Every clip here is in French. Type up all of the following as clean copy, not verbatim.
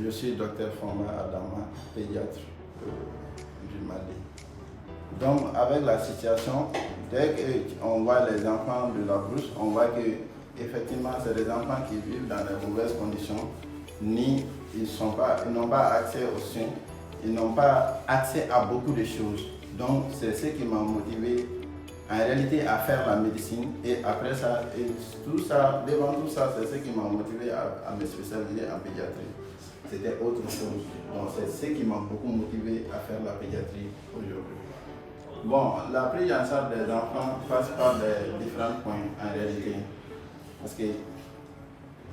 Je suis docteur Foma Adama, pédiatre du Mali. Donc avec la situation, dès qu'on voit les enfants de la brousse, on voit que effectivement c'est des enfants qui vivent dans de mauvaises conditions, ni ils n'ont pas accès aux soins, ils n'ont pas accès à beaucoup de choses. Donc c'est ce qui m'a motivé en réalité à faire la médecine, et après ça, devant tout ça, c'est ce qui m'a motivé à me spécialiser en pédiatrie. C'était autre chose. Donc c'est ce qui m'a beaucoup motivé à faire la pédiatrie aujourd'hui. Bon, la prise en charge des enfants passe par des différents points en réalité. Parce que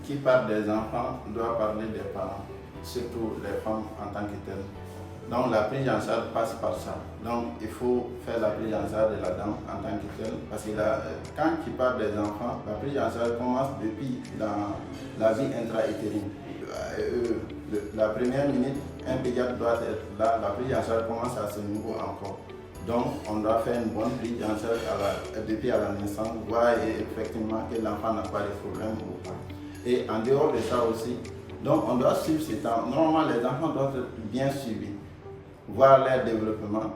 qui parle des enfants doit parler des parents, surtout les femmes en tant que telles. Donc la prise en charge passe par ça. Donc il faut faire la prise en charge de la dame en tant que telle. Parce que quand tu parles des enfants, la prise en charge commence depuis la vie intra-utérine. La première minute, un pédiatre doit être là, la prise en charge commence à ce niveau encore. Donc on doit faire une bonne prise en charge depuis à la naissance, voir effectivement que l'enfant n'a pas de problème ou pas. Et en dehors de ça aussi, donc on doit suivre ces temps. Normalement les enfants doivent être bien suivis, voir leur développement,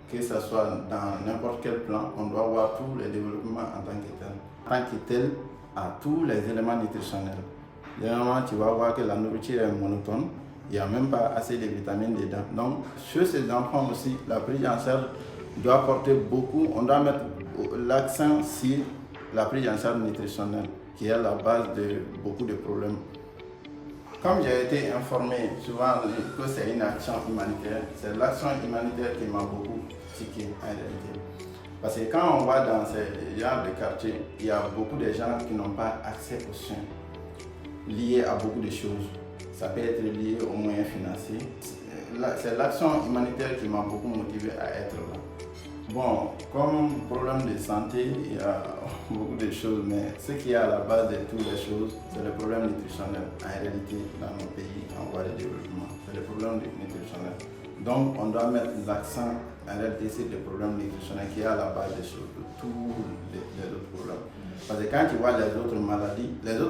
que ce soit dans n'importe quel plan, on doit voir tous les développements en tant que tel. En tant que tel, à tous les éléments nutritionnels. Généralement, tu vas voir que la nourriture est monotone, il n'y a même pas assez de vitamines dedans. Donc, chez ces enfants aussi, la prise en charge doit porter beaucoup, on doit mettre l'accent sur la prise en charge nutritionnelle, qui est la base de beaucoup de problèmes. Comme j'ai été informé souvent que c'est une action humanitaire, c'est l'action humanitaire qui m'a beaucoup tiqué en réalité. Parce que quand on va dans ces genres de quartiers, il y a beaucoup de gens qui n'ont pas accès aux soins, liés à beaucoup de choses. Ça peut être lié aux moyens financiers. C'est l'action humanitaire qui m'a beaucoup motivé à être là. Bon, comme problème de santé, il y a beaucoup de choses, mais ce qui est à la base de toutes les choses, c'est le problème nutritionnel. En réalité, dans nos pays en voie de développement, c'est le problème nutritionnel. Donc, on doit mettre l'accent en réalité sur le problème nutritionnel qui est à la base de tous les autres problèmes. Parce que quand tu vois les autres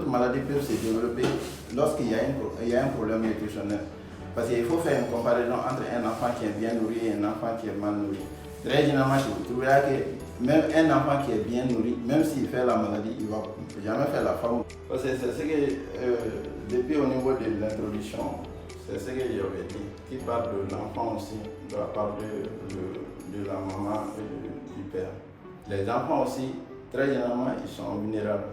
maladies peuvent se développer lorsqu'il y a un problème nutritionnel. Parce qu'il faut faire une comparaison entre un enfant qui est bien nourri et un enfant qui est mal nourri. Très généralement, tu verras que même un enfant qui est bien nourri, même s'il fait la maladie, il ne va jamais faire la forme. Parce que c'est ce que, depuis au niveau de l'introduction, c'est ce que j'avais dit. Qui parle de l'enfant aussi doit parler de la maman et du père. Les enfants aussi, très généralement, ils sont vulnérables.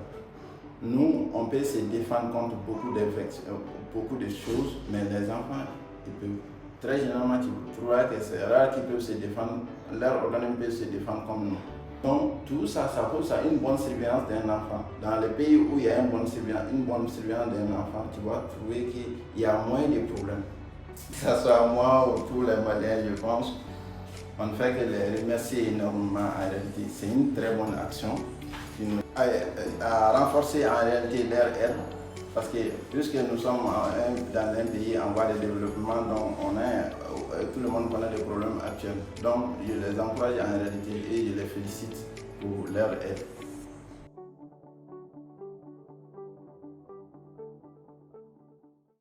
Nous, on peut se défendre contre beaucoup d'infections, beaucoup de choses, mais les enfants, ils peuvent. Très généralement, tu trouveras que c'est rare qu'ils peuvent se défendre, leur organisme peut se défendre comme nous. Donc, tout ça, ça pose à une bonne surveillance d'un enfant. Dans les pays où il y a une bonne surveillance d'un enfant, tu vas trouver qu'il y a moins de problèmes. Que ce soit moi ou tous les Maliens, je pense, on ne fait que les remercier énormément en réalité. C'est une très bonne action qui nous a renforcé en réalité leur aide. Parce que puisque nous sommes dans un pays en voie de développement, donc tout le monde connaît les problèmes actuels. Donc je les encourage en réalité et je les félicite pour leur aide.